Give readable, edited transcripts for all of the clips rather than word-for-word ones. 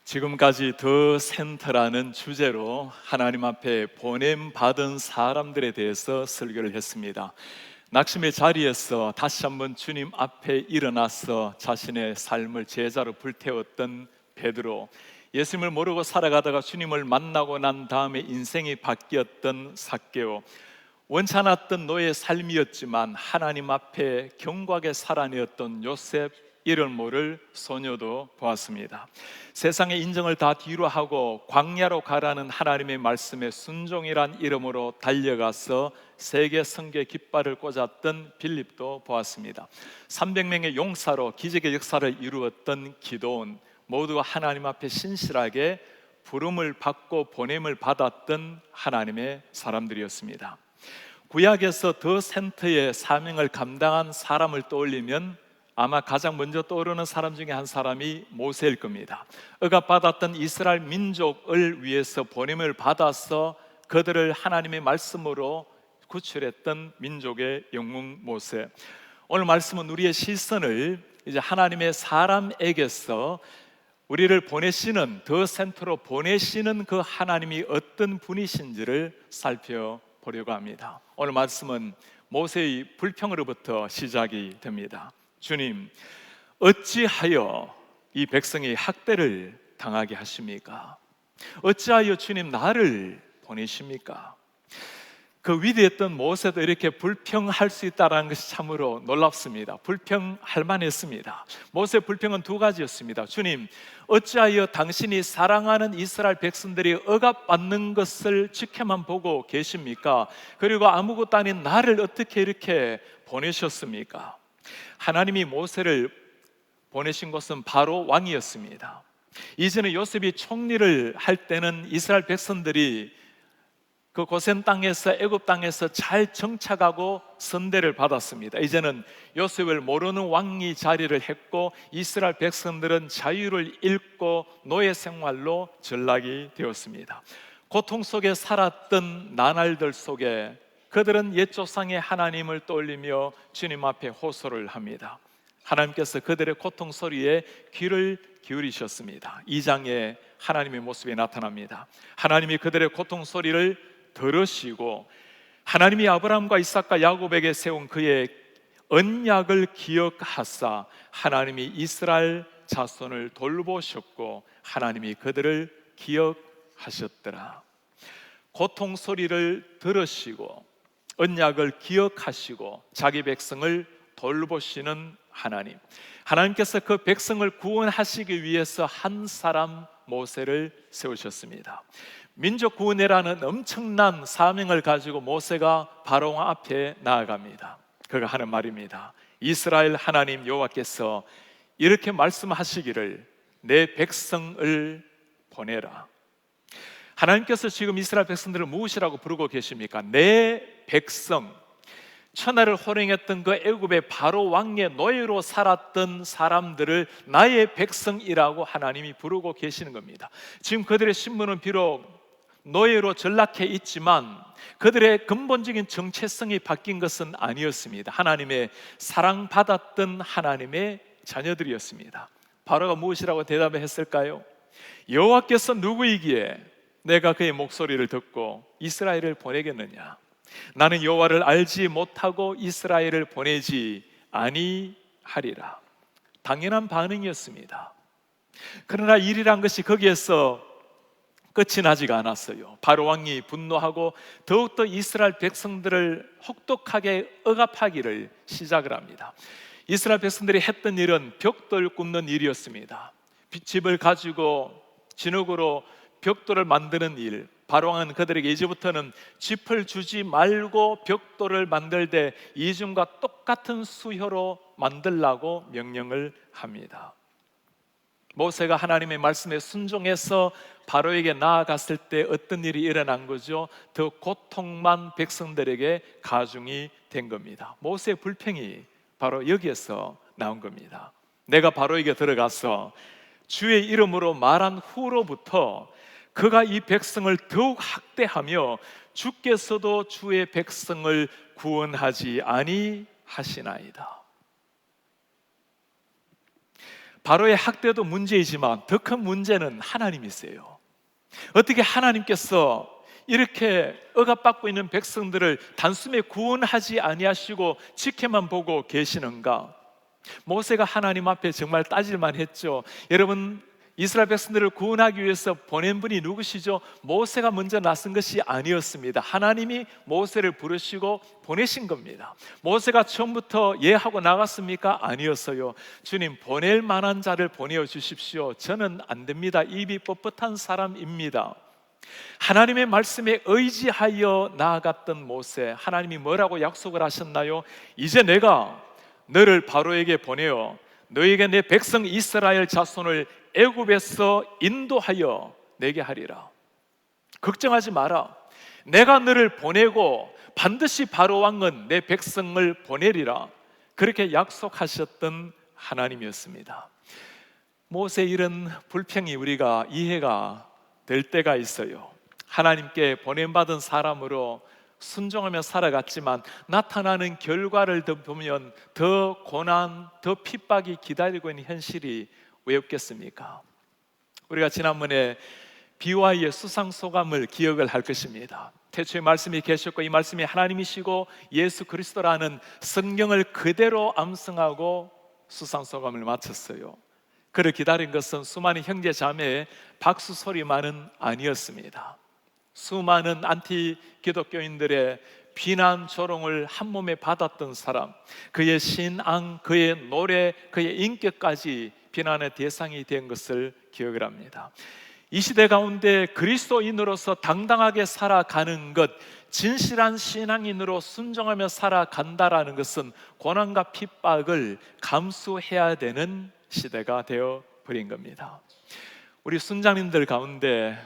지금까지 더 센터라는 주제로 하나님 앞에 보냄받은 사람들에 대해서 설교를 했습니다. 낙심의 자리에서 다시 한번 주님 앞에 일어나서 자신의 삶을 제자로 불태웠던 베드로, 예수님을 모르고 살아가다가 주님을 만나고 난 다음에 인생이 바뀌었던 삭개오, 원치 않았던 노예의 삶이었지만 하나님 앞에 견고하게 살아내었던 요셉, 이를 모를 소녀도 보았습니다. 세상의 인정을 다 뒤로 하고 광야로 가라는 하나님의 말씀에 순종이란 이름으로 달려가서 세계 선교의 깃발을 꽂았던 빌립도 보았습니다. 300명의 용사로 기적의 역사를 이루었던 기도온, 모두 하나님 앞에 신실하게 부름을 받고 보냄을 받았던 하나님의 사람들이었습니다. 구약에서 더 센터의 사명을 감당한 사람을 떠올리면 아마 가장 먼저 떠오르는 사람 중에 한 사람이 모세일 겁니다. 억압받았던 이스라엘 민족을 위해서 보냄을 받아서 그들을 하나님의 말씀으로 구출했던 민족의 영웅 모세. 오늘 말씀은 우리의 시선을 이제 하나님의 사람에게서 우리를 보내시는, 더 센터로 보내시는 그 하나님이 어떤 분이신지를 살펴보려고 합니다. 오늘 말씀은 모세의 불평으로부터 시작이 됩니다. 주님, 어찌하여 이 백성이 학대를 당하게 하십니까? 어찌하여 주님 나를 보내십니까? 그 위대했던 모세도 이렇게 불평할 수 있다는 것이 참으로 놀랍습니다. 불평할 만했습니다. 모세의 불평은 두 가지였습니다. 주님, 어찌하여 당신이 사랑하는 이스라엘 백성들이 억압받는 것을 지켜만 보고 계십니까? 그리고 아무것도 아닌 나를 어떻게 이렇게 보내셨습니까? 하나님이 모세를 보내신 곳은 바로 왕이었습니다. 이전에 요셉이 총리를 할 때는 이스라엘 백성들이 그 고센 땅에서, 애굽 땅에서 잘 정착하고 선대를 받았습니다. 이제는 요셉을 모르는 왕이 자리를 했고 이스라엘 백성들은 자유를 잃고 노예 생활로 전락이 되었습니다. 고통 속에 살았던 나날들 속에 그들은 옛 조상의 하나님을 떠올리며 주님 앞에 호소를 합니다. 하나님께서 그들의 고통 소리에 귀를 기울이셨습니다. 2장에 하나님의 모습이 나타납니다. 하나님이 그들의 고통 소리를 들으시고 하나님이 아브라함과 이삭과 야곱에게 세운 그의 언약을 기억하사 하나님이 이스라엘 자손을 돌보셨고 하나님이 그들을 기억하셨더라. 고통 소리를 들으시고 언약을 기억하시고 자기 백성을 돌보시는 하나님, 하나님께서 그 백성을 구원하시기 위해서 한 사람 모세를 세우셨습니다. 민족 구원이라는 엄청난 사명을 가지고 모세가 바로 앞에 나아갑니다. 그가 하는 말입니다. 이스라엘 하나님 여호와께서 이렇게 말씀하시기를 내 백성을 보내라. 하나님께서 지금 이스라엘 백성들을 무엇이라고 부르고 계십니까? 내 백성, 천하를 호령했던 그 애굽의 바로 왕의 노예로 살았던 사람들을 나의 백성이라고 하나님이 부르고 계시는 겁니다. 지금 그들의 신분은 비록 노예로 전락해 있지만 그들의 근본적인 정체성이 바뀐 것은 아니었습니다. 하나님의 사랑받았던 하나님의 자녀들이었습니다. 바로가 무엇이라고 대답했을까요? 여호와께서 누구이기에 내가 그의 목소리를 듣고 이스라엘을 보내겠느냐? 나는 여호와를 알지 못하고 이스라엘을 보내지 아니하리라. 당연한 반응이었습니다. 그러나 일이란 것이 거기에서 끝이 나지가 않았어요. 바로 왕이 분노하고 더욱더 이스라엘 백성들을 혹독하게 억압하기를 시작을 합니다. 이스라엘 백성들이 했던 일은 벽돌 굽는 일이었습니다. 집을 가지고 진흙으로 벽돌을 만드는 일, 바로 왕은 그들에게 이제부터는 짚을 주지 말고 벽돌을 만들 때 이전과 똑같은 수효로 만들라고 명령을 합니다. 모세가 하나님의 말씀에 순종해서 바로에게 나아갔을 때 어떤 일이 일어난 거죠? 더 고통만 백성들에게 가중이 된 겁니다. 모세의 불평이 바로 여기에서 나온 겁니다. 내가 바로에게 들어가서 주의 이름으로 말한 후로부터 그가 이 백성을 더욱 학대하며 주께서도 주의 백성을 구원하지 아니하시나이다. 바로의 학대도 문제이지만 더 큰 문제는 하나님이세요. 어떻게 하나님께서 이렇게 억압받고 있는 백성들을 단숨에 구원하지 아니하시고 지켜만 보고 계시는가? 모세가 하나님 앞에 정말 따질만 했죠. 여러분, 이스라엘 백성들을 구원하기 위해서 보낸 분이 누구시죠? 모세가 먼저 나선 것이 아니었습니다. 하나님이 모세를 부르시고 보내신 겁니다. 모세가 처음부터 하고 나갔습니까? 아니었어요. 주님, 보낼 만한 자를 보내어 주십시오. 저는 안 됩니다. 입이 뻣뻣한 사람입니다. 하나님의 말씀에 의지하여 나아갔던 모세, 하나님이 뭐라고 약속을 하셨나요? 이제 내가 너를 바로에게 보내어 너에게 내 백성 이스라엘 자손을 애굽에서 인도하여 내게 하리라. 걱정하지 마라. 내가 너를 보내고 반드시 바로 왕은 내 백성을 보내리라. 그렇게 약속하셨던 하나님이었습니다. 모세의 이런 불평이 우리가 이해가 될 때가 있어요. 하나님께 보냄받은 사람으로 순종하며 살아갔지만 나타나는 결과를 보면 더 고난, 더 핍박이 기다리고 있는 현실이 왜 없겠습니까? 우리가 지난번에 비와이의 수상소감을 기억을 할 것입니다. 태초에 말씀이 계셨고 이 말씀이 하나님이시고 예수 그리스도라는 성경을 그대로 암송하고 수상소감을 마쳤어요. 그를 기다린 것은 수많은 형제 자매의 박수 소리만은 아니었습니다. 수많은 안티 기독교인들의 비난 조롱을 한 몸에 받았던 사람, 그의 신앙, 그의 노래, 그의 인격까지 비난의 대상이 된 것을 기억을 합니다. 이 시대 가운데 그리스도인으로서 당당하게 살아가는 것, 진실한 신앙인으로 순종하며 살아간다라는 것은 고난과 핍박을 감수해야 되는 시대가 되어버린 겁니다. 우리 순장님들 가운데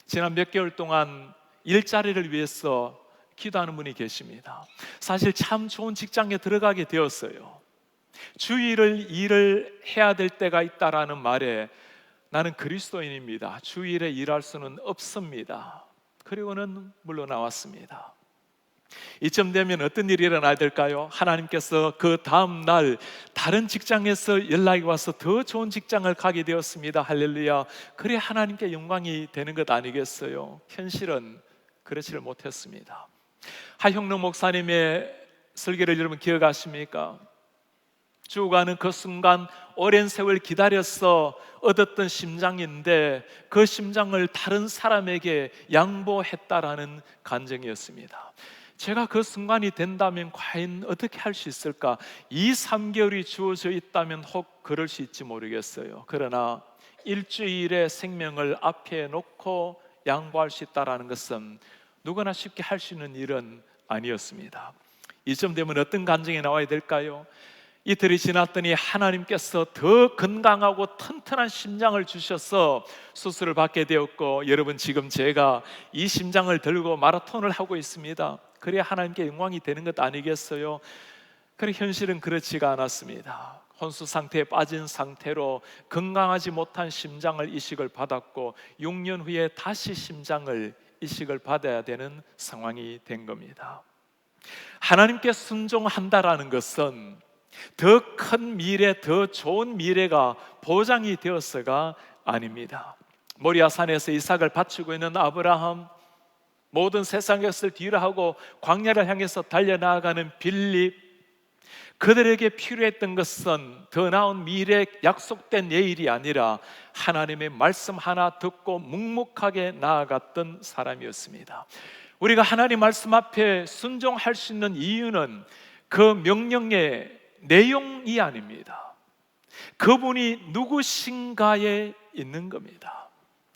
지난 몇 개월 동안 일자리를 위해서 기도하는 분이 계십니다. 사실 참 좋은 직장에 들어가게 되었어요. 주일을 일을 해야 될 때가 있다라는 말에 나는 그리스도인입니다. 주일에 일할 수는 없습니다. 그리고는 물러나왔습니다. 이쯤 되면 어떤 일이 일어나야 될까요? 하나님께서 그 다음 날 다른 직장에서 연락이 와서 더 좋은 직장을 가게 되었습니다. 할렐루야. 그래 하나님께 영광이 되는 것 아니겠어요? 현실은 그렇지를 못했습니다. 하형록 목사님의 설교를 여러분 기억하십니까? 죽어가는 그 순간 오랜 세월 기다려서 얻었던 심장인데 그 심장을 다른 사람에게 양보했다라는 간증이었습니다. 제가 그 순간이 된다면 과연 어떻게 할 수 있을까? 2, 3개월이 주어져 있다면 혹 그럴 수 있지 모르겠어요. 그러나 일주일의 생명을 앞에 놓고 양보할 수 있다는 것은 누구나 쉽게 할 수 있는 일은 아니었습니다. 이쯤 되면 어떤 간증이 나와야 될까요? 이틀이 지났더니 하나님께서 더 건강하고 튼튼한 심장을 주셔서 수술을 받게 되었고, 여러분 지금 제가 이 심장을 들고 마라톤을 하고 있습니다. 그래야 하나님께 영광이 되는 것 아니겠어요? 그래 현실은 그렇지가 않았습니다. 혼수 상태에 빠진 상태로 건강하지 못한 심장을 이식을 받았고 6년 후에 다시 심장을 이식을 받아야 되는 상황이 된 겁니다. 하나님께 순종한다라는 것은 더 큰 미래, 더 좋은 미래가 보장이 되었어가 아닙니다. 모리아 산에서 이삭을 바치고 있는 아브라함, 모든 세상의 것을 뒤로 하고 광야를 향해서 달려나가는 빌립, 그들에게 필요했던 것은 더 나은 미래, 약속된 내일이 아니라 하나님의 말씀 하나 듣고 묵묵하게 나아갔던 사람이었습니다. 우리가 하나님 말씀 앞에 순종할 수 있는 이유는 그 명령의 내용이 아닙니다. 그분이 누구신가에 있는 겁니다.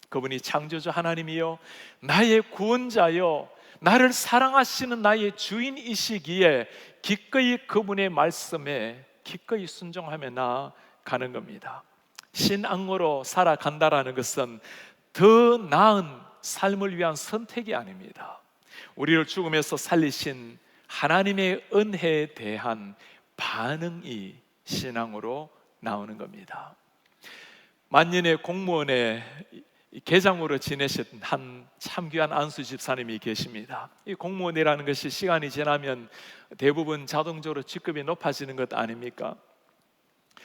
그분이 창조주 하나님이요 나의 구원자요 나를 사랑하시는 나의 주인이시기에 기꺼이 그분의 말씀에 기꺼이 순종하며 나아가는 겁니다. 신앙으로 살아간다라는 것은 더 나은 삶을 위한 선택이 아닙니다. 우리를 죽음에서 살리신 하나님의 은혜에 대한 반응이 신앙으로 나오는 겁니다. 만년의 공무원의 계장으로 지내셨던 한 참귀한 안수 집사님이 계십니다. 이 공무원이라는 것이 시간이 지나면 대부분 자동적으로 직급이 높아지는 것 아닙니까?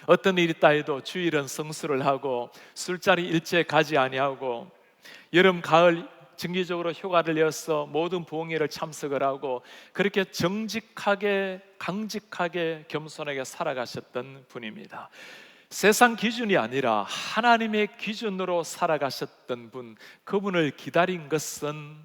어떤 일이 있다 해도 주일은 성수를 하고 술자리 일제 가지 아니하고 여름 가을 정기적으로 휴가를 내어서 모든 부흥회를 참석을 하고 그렇게 정직하게 강직하게 겸손하게 살아가셨던 분입니다. 세상 기준이 아니라 하나님의 기준으로 살아가셨던 분, 그분을 기다린 것은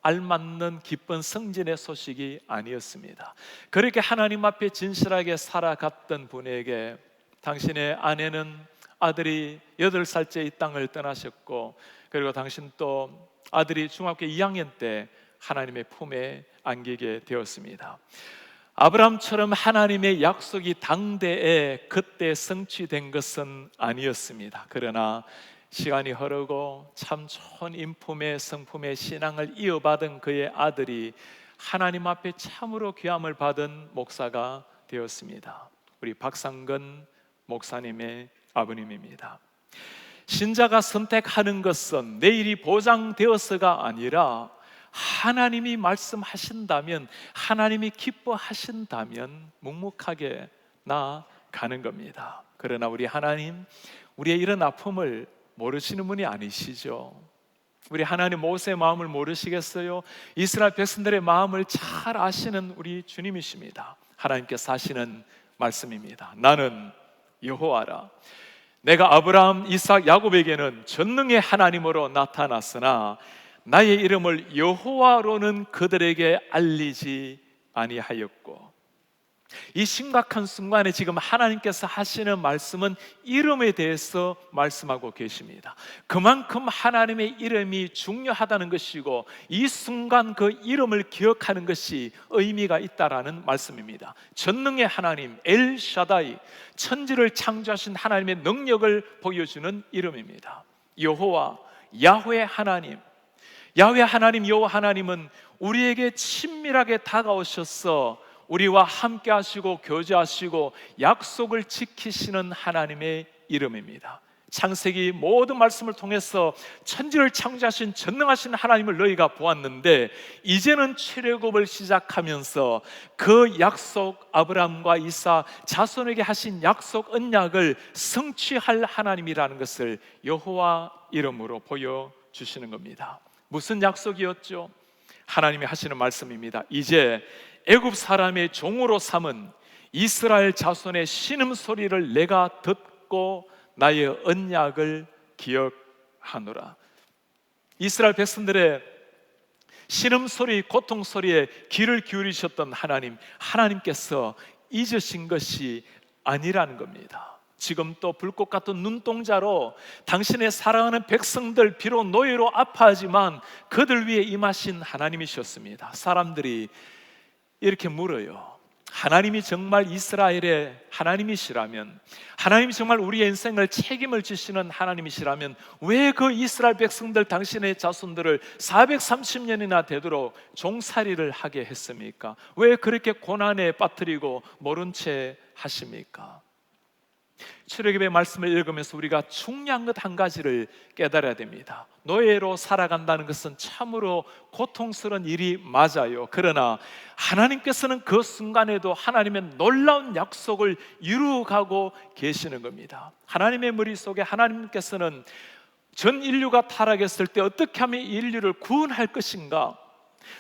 알맞는 기쁜 승진의 소식이 아니었습니다. 그렇게 하나님 앞에 진실하게 살아갔던 분에게 당신의 아내는 아들이 8살째 이 땅을 떠나셨고, 그리고 당신 또 아들이 중학교 2학년 때 하나님의 품에 안기게 되었습니다. 아브라함처럼 하나님의 약속이 당대에 그때 성취된 것은 아니었습니다. 그러나 시간이 흐르고 참 좋은 인품의 성품의 신앙을 이어받은 그의 아들이 하나님 앞에 참으로 귀함을 받은 목사가 되었습니다. 우리 박상근 목사님의 아버님입니다. 신자가 선택하는 것은 내일이 보장되어서가 아니라 하나님이 말씀하신다면, 하나님이 기뻐하신다면 묵묵하게 나아가는 겁니다. 그러나 우리 하나님, 우리의 이런 아픔을 모르시는 분이 아니시죠. 우리 하나님 모세의 마음을 모르시겠어요? 이스라엘 백성들의 마음을 잘 아시는 우리 주님이십니다. 하나님께서 하시는 말씀입니다. 나는 여호와라. 내가 아브라함, 이삭, 야곱에게는 전능의 하나님으로 나타났으나 나의 이름을 여호와로는 그들에게 알리지 아니하였고, 이 심각한 순간에 지금 하나님께서 하시는 말씀은 이름에 대해서 말씀하고 계십니다. 그만큼 하나님의 이름이 중요하다는 것이고 이 순간 그 이름을 기억하는 것이 의미가 있다라는 말씀입니다. 전능의 하나님 엘샤다이, 천지를 창조하신 하나님의 능력을 보여주는 이름입니다. 여호와, 야훼 하나님, 야훼 하나님, 여호와 하나님은 우리에게 친밀하게 다가오셔서 우리와 함께 하시고 교제하시고 약속을 지키시는 하나님의 이름입니다. 창세기 모든 말씀을 통해서 천지를 창조하신 전능하신 하나님을 너희가 보았는데, 이제는 출애굽을 시작하면서 그 약속, 아브라함과 이삭 자손에게 하신 약속 언약을 성취할 하나님이라는 것을 여호와 이름으로 보여주시는 겁니다. 무슨 약속이었죠? 하나님이 하시는 말씀입니다. 이제 애굽 사람의 종으로 삼은 이스라엘 자손의 신음소리를 내가 듣고 나의 언약을 기억하노라. 이스라엘 백성들의 신음소리, 고통소리에 귀를 기울이셨던 하나님, 하나님께서 잊으신 것이 아니라는 겁니다. 지금 또 불꽃 같은 눈동자로 당신의 사랑하는 백성들, 비록 노예로 아파하지만 그들 위해 임하신 하나님이셨습니다. 사람들이 이렇게 물어요. 하나님이 정말 이스라엘의 하나님이시라면, 하나님이 정말 우리의 인생을 책임을 지시는 하나님이시라면 왜 그 이스라엘 백성들, 당신의 자손들을 430년이나 되도록 종살이를 하게 했습니까? 왜 그렇게 고난에 빠뜨리고 모른 채 하십니까? 출애굽의 말씀을 읽으면서 우리가 중요한 것 한 가지를 깨달아야 됩니다. 노예로 살아간다는 것은 참으로 고통스러운 일이 맞아요. 그러나 하나님께서는 그 순간에도 하나님의 놀라운 약속을 이루어가고 계시는 겁니다. 하나님의 머릿속에 하나님께서는 전 인류가 타락했을 때 어떻게 하면 인류를 구원할 것인가,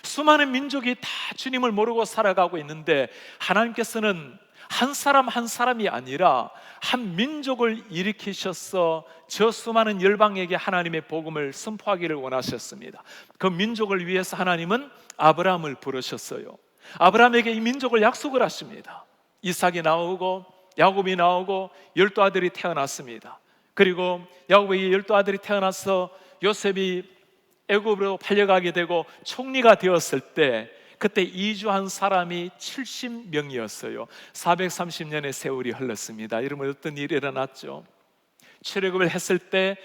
수많은 민족이 다 주님을 모르고 살아가고 있는데 하나님께서는 한 사람 한 사람이 아니라 한 민족을 일으키셔서 저 수많은 열방에게 하나님의 복음을 선포하기를 원하셨습니다. 그 민족을 위해서 하나님은 아브라함을 부르셨어요. 아브라함에게 이 민족을 약속을 하십니다. 이삭이 나오고 야곱이 나오고 12아들이 태어났습니다. 그리고 야곱에게 12아들이 태어나서 요셉이 애굽으로 팔려가게 되고 총리가 되었을 때 그때 이주한 사람이 70명이었어요. 430년의 세월이 흘렀습니다. 여러분, 어떤 일이 일어났죠? 출애굽을 했을 때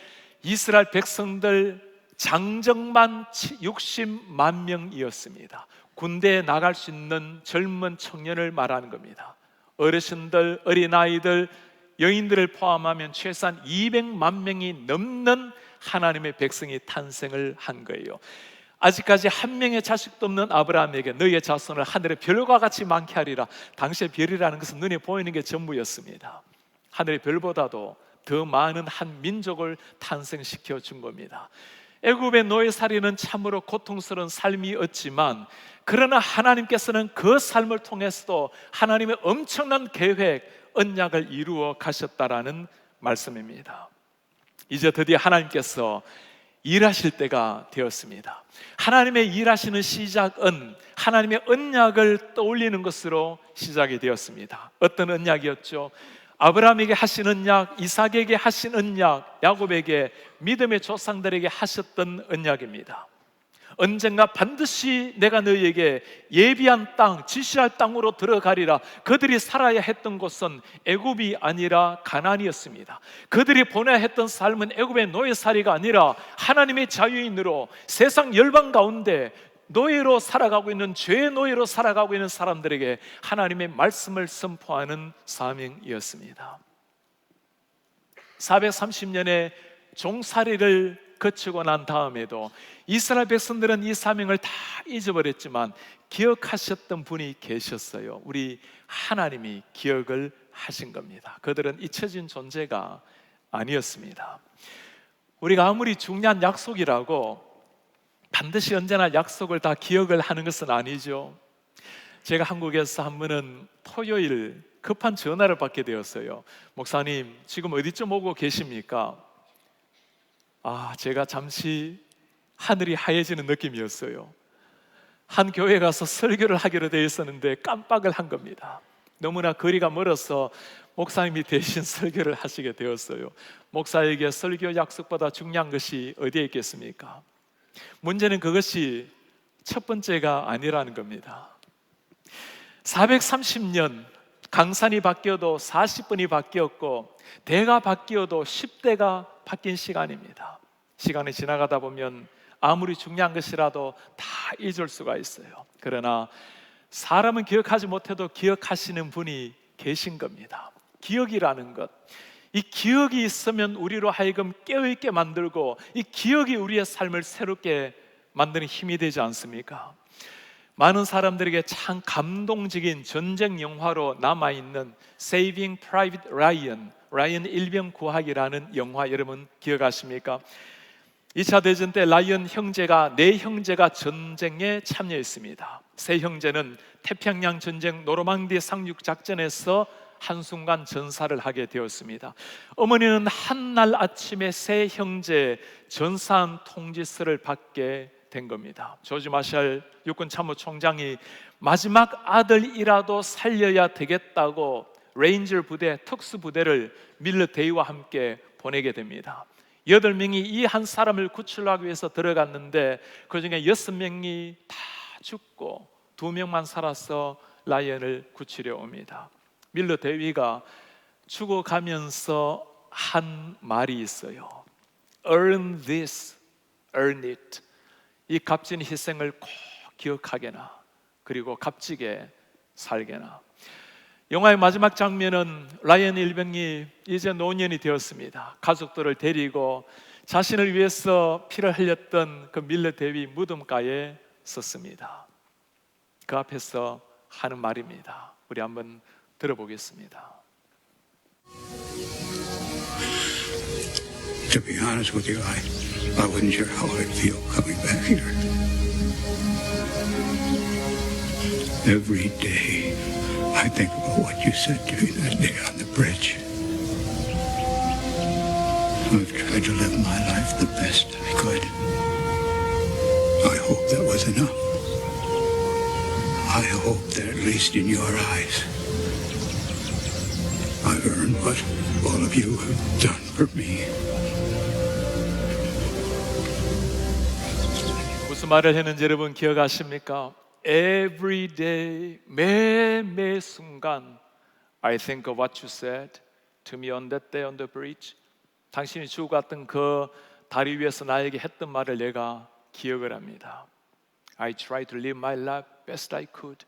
이스라엘 백성들 장정만 60만 명이었습니다. 군대에 나갈 수 있는 젊은 청년을 말하는 겁니다. 어르신들, 어린아이들, 여인들을 포함하면 최소한 200만 명이 넘는 하나님의 백성이 탄생을 한 거예요. 아직까지 한 명의 자식도 없는 아브라함에게 너희의 자손을 하늘의 별과 같이 많게 하리라. 당시의 별이라는 것은 눈에 보이는 게 전부였습니다. 하늘의 별보다도 더 많은 한 민족을 탄생시켜 준 겁니다. 애굽의 노예살이는 참으로 고통스러운 삶이었지만, 그러나 하나님께서는 그 삶을 통해서도 하나님의 엄청난 계획, 언약을 이루어 가셨다라는 말씀입니다. 이제 드디어 하나님께서 일하실 때가 되었습니다. 하나님의 일하시는 시작은 하나님의 언약을 떠올리는 것으로 시작이 되었습니다. 어떤 언약이었죠? 아브라함에게 하신 언약, 이삭에게 하신 언약, 야곱에게, 믿음의 조상들에게 하셨던 언약입니다. 언젠가 반드시 내가 너희에게 예비한 땅, 지시할 땅으로 들어가리라. 그들이 살아야 했던 곳은 애굽이 아니라 가나안이었습니다. 그들이 보내야 했던 삶은 애굽의 노예살이가 아니라 하나님의 자유인으로 세상 열방 가운데 노예로 살아가고 있는, 죄의 노예로 살아가고 있는 사람들에게 하나님의 말씀을 선포하는 사명이었습니다. 430년의 종살이를 거치고 난 다음에도 이스라엘 백성들은 이 사명을 다 잊어버렸지만 기억하셨던 분이 계셨어요. 우리 하나님이 기억을 하신 겁니다. 그들은 잊혀진 존재가 아니었습니다. 우리가 아무리 중요한 약속이라고 반드시 언제나 약속을 다 기억을 하는 것은 아니죠. 제가 한국에서 한 번은 토요일 급한 전화를 받게 되었어요. 목사님, 지금 어디쯤 오고 계십니까? 제가 잠시 하늘이 하얘지는 느낌이었어요. 한 교회 가서 설교를 하기로 되어 있었는데 깜빡을 한 겁니다. 너무나 거리가 멀어서 목사님이 대신 설교를 하시게 되었어요. 목사에게 설교 약속보다 중요한 것이 어디에 있겠습니까? 문제는 그것이 첫 번째가 아니라는 겁니다. 430년 강산이 바뀌어도 40분이 바뀌었고 대가 바뀌어도 10대가 바뀐 시간입니다. 시간이 지나가다 보면 아무리 중요한 것이라도 다 잊을 수가 있어요. 그러나 사람은 기억하지 못해도 기억하시는 분이 계신 겁니다. 기억이라는 것, 이 기억이 있으면 우리로 하여금 깨어있게 만들고 이 기억이 우리의 삶을 새롭게 만드는 힘이 되지 않습니까? 많은 사람들에게 참 감동적인 전쟁 영화로 남아있는 Saving Private Ryan, 라이언 일병 구하기라는 영화, 여러분 기억하십니까? 2차 대전 때 라이언 형제가, 네 형제가 전쟁에 참여했습니다. 세 형제는 태평양 전쟁 노르망디 상륙 작전에서 한순간 전사를 하게 되었습니다. 어머니는 한날 아침에 세 형제 전사한 통지서를 받게 된 겁니다. 조지 마샬 육군 참모총장이 마지막 아들이라도 살려야 되겠다고 레인저 부대, 특수 부대를 밀러 대위와 함께 보내게 됩니다. 8명이 이 한 사람을 구출하기 위해서 들어갔는데 그중에 6명이 다 죽고 2명만 살아서 라이언을 구출해 옵니다. 밀러 대위가 죽어가면서 한 말이 있어요. Earn this, earn it. 이 값진 희생을 꼭 기억하게나, 그리고 값지게 살게나. 영화의 마지막 장면은 라이언 일병이 이제 노년이 되었습니다. 가족들을 데리고 자신을 위해서 피를 흘렸던 그 밀러 대위 무덤가에 섰습니다. 그 앞에서 하는 말입니다. 우리 한번 들어보겠습니다. To be honest with you, I wasn't sure how I'd feel coming back here. Every day I think about what you said to me that day on the bridge. I've tried to live my life the best I could. I hope that was enough. I hope that at least in your eyes I've earned what all of you have done for me. 무슨 말을 했는지 여러분 기억하십니까? Every day, 매 순간 I think of what you said to me on that day on the bridge. 당신이 죽어갔던 그 다리 위에서 나에게 했던 말을 내가 기억을 합니다. I tried to live my life best I could.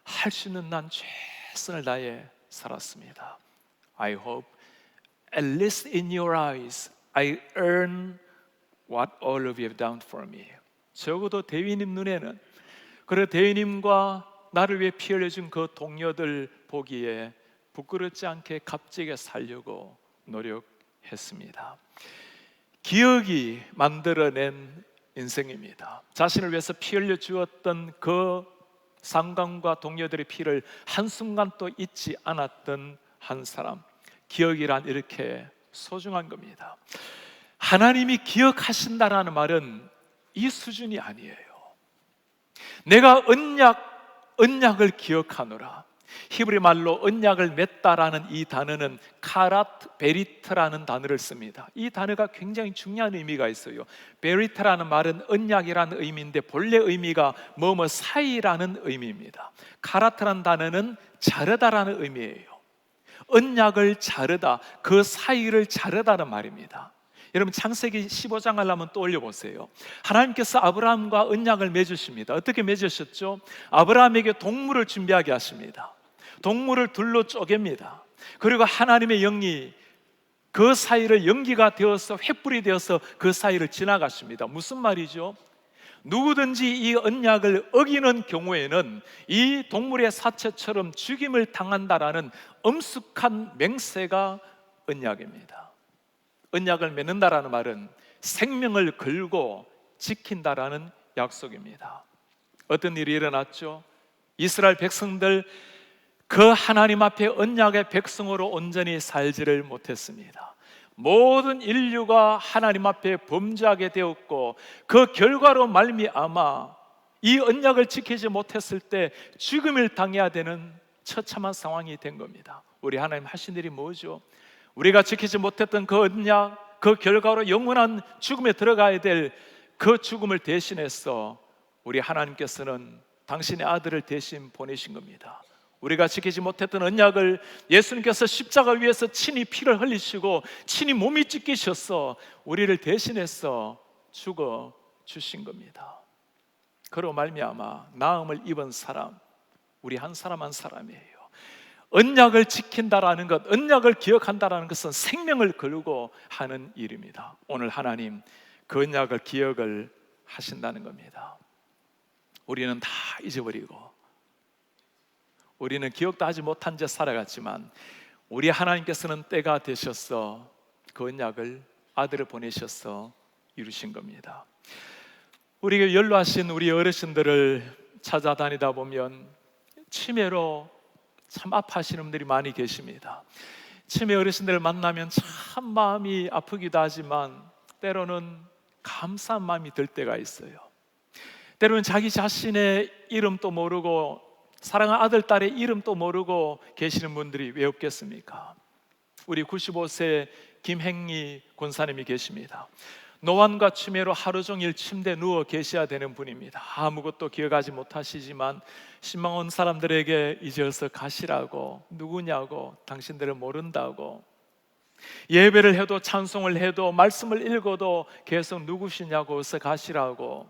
할 수 있는 난 최선을 다해 살았습니다. I hope at least in your eyes I earn what all of you have done for me. 적어도 대위님 눈에는, 그리고 대위님과 나를 위해 피 흘려준 그 동료들 보기에 부끄럽지 않게 값지게 살려고 노력했습니다. 기억이 만들어낸 인생입니다. 자신을 위해서 피 흘려 주었던 그 상관과 동료들의 피를 한순간도 잊지 않았던 한 사람. 기억이란 이렇게 소중한 겁니다. 하나님이 기억하신다라는 말은 이 수준이 아니에요. 내가 언약을 기억하노라. 히브리 말로 언약을 맺다라는 이 단어는 카라트 베리트라는 단어를 씁니다. 이 단어가 굉장히 중요한 의미가 있어요. 베리트라는 말은 언약이라는 의미인데 본래 의미가 뭐뭐 사이라는 의미입니다. 카라트라는 단어는 자르다라는 의미예요. 언약을 자르다, 그 사이를 자르다는 말입니다. 여러분 창세기 15장 하려면 떠올려 보세요. 하나님께서 아브라함과 언약을 맺으십니다. 어떻게 맺으셨죠? 아브라함에게 동물을 준비하게 하십니다. 동물을 둘로 쪼갭니다. 그리고 하나님의 영이 그 사이를 연기가 되어서 횃불이 되어서 그 사이를 지나가십니다. 무슨 말이죠? 누구든지 이 언약을 어기는 경우에는 이 동물의 사체처럼 죽임을 당한다라는 엄숙한 맹세가 언약입니다. 언약을 맺는다라는 말은 생명을 걸고 지킨다라는 약속입니다. 어떤 일이 일어났죠? 이스라엘 백성들 그 하나님 앞에 언약의 백성으로 온전히 살지를 못했습니다. 모든 인류가 하나님 앞에 범죄하게 되었고 그 결과로 말미암아 이 언약을 지키지 못했을 때 죽음을 당해야 되는 처참한 상황이 된 겁니다. 우리 하나님 하신 일이 뭐죠? 우리가 지키지 못했던 그 언약, 그 결과로 영원한 죽음에 들어가야 될 그 죽음을 대신해서 우리 하나님께서는 당신의 아들을 대신 보내신 겁니다. 우리가 지키지 못했던 언약을 예수님께서 십자가 위에서 친히 피를 흘리시고 친히 몸이 찢기셔서 우리를 대신해서 죽어 주신 겁니다. 그로 말미암아 나음을 입은 사람, 우리 한 사람 한 사람이에요. 언약을 지킨다라는 것, 언약을 기억한다라는 것은 생명을 걸고 하는 일입니다. 오늘 하나님 그 언약을 기억을 하신다는 겁니다. 우리는 다 잊어버리고 우리는 기억도 하지 못한 채 살아갔지만 우리 하나님께서는 때가 되셔서 그 언약을 아들을 보내셔서 이루신 겁니다. 우리에게 연로하신 우리 어르신들을 찾아다니다 보면 치매로 참 아파하시는 분들이 많이 계십니다. 치매 어르신들을 만나면 참 마음이 아프기도 하지만 때로는 감사한 마음이 들 때가 있어요. 때로는 자기 자신의 이름도 모르고 사랑하는 아들, 딸의 이름도 모르고 계시는 분들이 왜 없겠습니까? 우리 95세 김행리 권사님이 계십니다. 노안과 치매로 하루 종일 침대에 누워 계셔야 되는 분입니다. 아무것도 기억하지 못하시지만 신방 온 사람들에게 이제 어서 가시라고, 누구냐고, 당신들을 모른다고, 예배를 해도 찬송을 해도 말씀을 읽어도 계속 누구시냐고 어서 가시라고,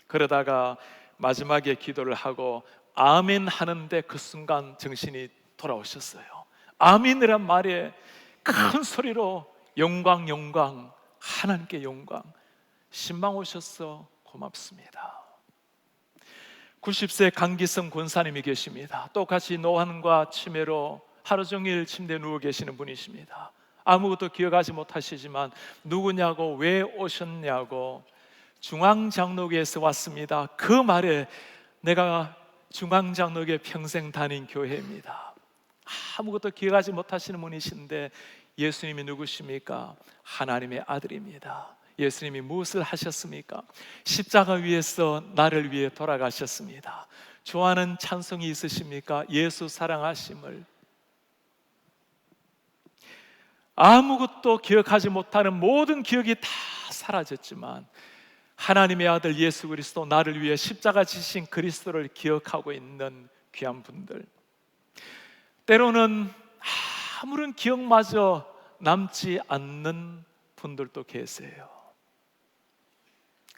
그러다가 마지막에 기도를 하고 아멘 하는데 그 순간 정신이 돌아오셨어요. 아멘이란 말에 큰 소리로 영광 영광, 하나님께 영광, 신방 오셔서 고맙습니다. 90세 강기성 권사님이 계십니다. 똑같이 노안과 치매로 하루 종일 침대에 누워 계시는 분이십니다. 아무것도 기억하지 못하시지만 누구냐고, 왜 오셨냐고, 중앙장로교에서 왔습니다. 그 말에 내가 중앙장로교에 평생 다닌 교회입니다. 아무것도 기억하지 못하시는 분이신데 예수님이 누구십니까? 하나님의 아들입니다. 예수님이 무엇을 하셨습니까? 십자가 위에서 나를 위해 돌아가셨습니다. 좋아하는 찬송이 있으십니까? 예수 사랑하심을. 아무것도 기억하지 못하는 모든 기억이 다 사라졌지만 하나님의 아들 예수 그리스도, 나를 위해 십자가 지신 그리스도를 기억하고 있는 귀한 분들, 때로는 아무런 기억마저 남지 않는 분들도 계세요.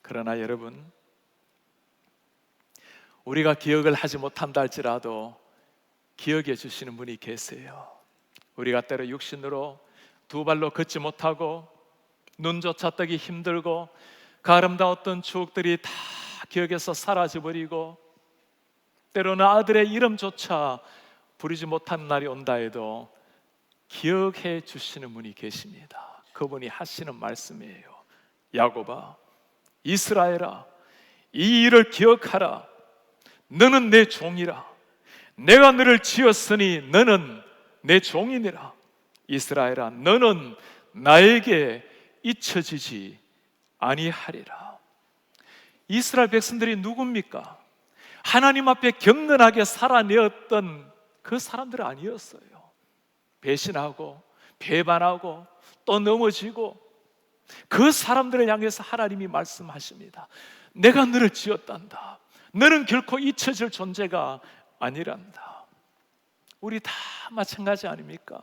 그러나 여러분, 우리가 기억을 하지 못한다 할지라도 기억해 주시는 분이 계세요. 우리가 때로 육신으로 두 발로 걷지 못하고 눈조차 뜨기 힘들고 그 아름다웠던 추억들이 다 기억에서 사라져버리고 때로는 아들의 이름조차 부르지 못하는 날이 온다 해도 기억해 주시는 분이 계십니다. 그분이 하시는 말씀이에요. 야곱아, 이스라엘아, 이 일을 기억하라. 너는 내 종이라. 내가 너를 지었으니 너는 내 종이니라. 이스라엘아, 너는 나에게 잊혀지지 아니하리라. 이스라엘 백성들이 누굽니까? 하나님 앞에 경건하게 살아내었던 그 사람들은 아니었어요. 배신하고 배반하고 또 넘어지고, 그 사람들을 향해서 하나님이 말씀하십니다. 내가 너를 지었단다. 너는 결코 잊혀질 존재가 아니란다. 우리 다 마찬가지 아닙니까?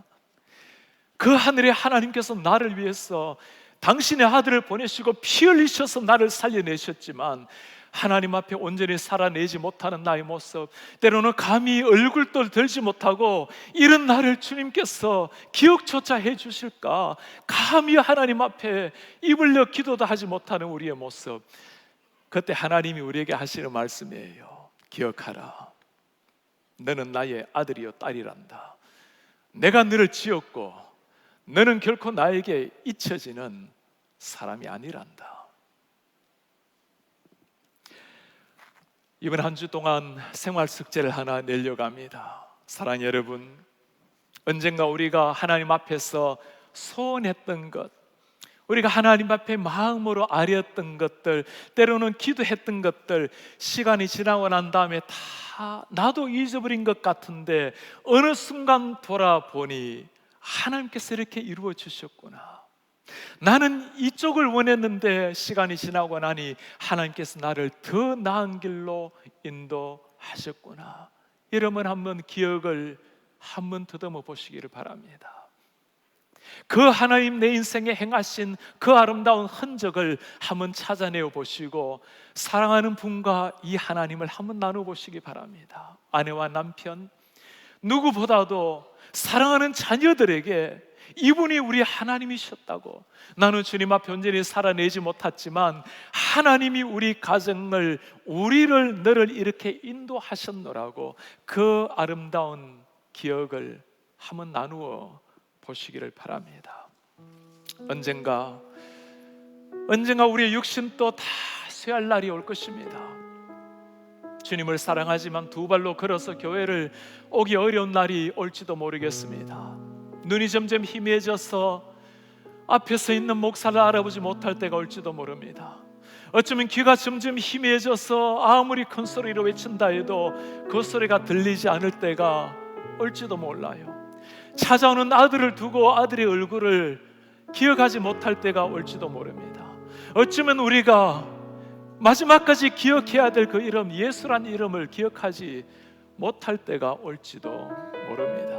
그 하늘의 하나님께서 나를 위해서 당신의 아들을 보내시고 피 흘리셔서 나를 살려내셨지만, 하나님 앞에 온전히 살아내지 못하는 나의 모습, 때로는 감히 얼굴도 들지 못하고 이런 나를 주님께서 기억조차 해주실까, 감히 하나님 앞에 입을 여 기도도 하지 못하는 우리의 모습, 그때 하나님이 우리에게 하시는 말씀이에요. 기억하라. 너는 나의 아들이요 딸이란다. 내가 너를 지었고 너는 결코 나에게 잊혀지는 사람이 아니란다. 이번 한 주 동안 생활 숙제를 하나 내려고 합니다. 사랑하는 여러분, 언젠가 우리가 하나님 앞에서 소원했던 것, 우리가 하나님 앞에 마음으로 아뢰었던 것들, 때로는 기도했던 것들, 시간이 지나고 난 다음에 다 나도 잊어버린 것 같은데 어느 순간 돌아보니 하나님께서 이렇게 이루어 주셨구나. 나는 이쪽을 원했는데 시간이 지나고 나니 하나님께서 나를 더 나은 길로 인도하셨구나. 이러면 한번 기억을 한번 더듬어 보시기를 바랍니다. 그 하나님 내 인생에 행하신 그 아름다운 흔적을 한번 찾아내어 보시고, 사랑하는 분과 이 하나님을 한번 나눠 보시기 바랍니다. 아내와 남편, 누구보다도 사랑하는 자녀들에게 이분이 우리 하나님이셨다고, 나는 주님 앞에 온전히 살아내지 못했지만 하나님이 우리 가정을, 우리를, 너를 이렇게 인도하셨노라고 그 아름다운 기억을 한번 나누어 보시기를 바랍니다. 언젠가 우리의 육신도 다 쇠할 날이 올 것입니다. 주님을 사랑하지만 두 발로 걸어서 교회를 오기 어려운 날이 올지도 모르겠습니다. 눈이 점점 희미해져서 앞에서 있는 목사를 알아보지 못할 때가 올지도 모릅니다. 어쩌면 귀가 점점 희미해져서 아무리 큰 소리로 외친다 해도 그 소리가 들리지 않을 때가 올지도 몰라요. 찾아오는 아들을 두고 아들의 얼굴을 기억하지 못할 때가 올지도 모릅니다. 어쩌면 우리가 마지막까지 기억해야 될 그 이름, 예수란 이름을 기억하지 못할 때가 올지도 모릅니다.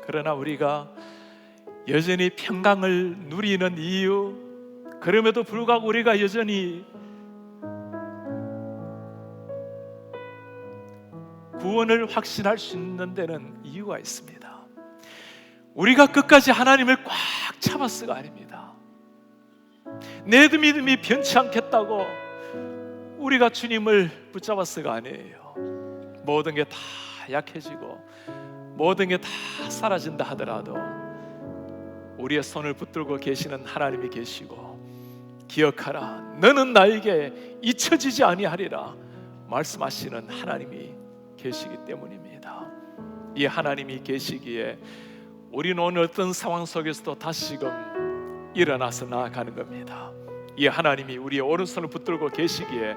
그러나 우리가 여전히 평강을 누리는 이유, 그럼에도 불구하고 우리가 여전히 구원을 확신할 수 있는 데는 이유가 있습니다. 우리가 끝까지 하나님을 꽉 잡았어가 아닙니다. 내 믿음이 변치 않겠다고 우리가 주님을 붙잡았어가 아니에요. 모든 게 다 약해지고 모든 게 다 사라진다 하더라도 우리의 손을 붙들고 계시는 하나님이 계시고, 기억하라, 너는 나에게 잊혀지지 아니하리라 말씀하시는 하나님이 계시기 때문입니다. 이 하나님이 계시기에 우리는 오늘 어떤 상황 속에서도 다시금 일어나서 나아가는 겁니다. 이 하나님이 우리의 오른손을 붙들고 계시기에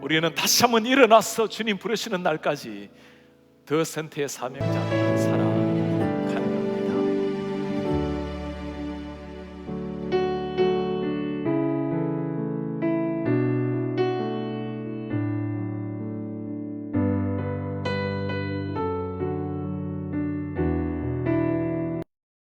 우리는 다시 한번 일어나서 주님 부르시는 날까지 더 센터의 사명자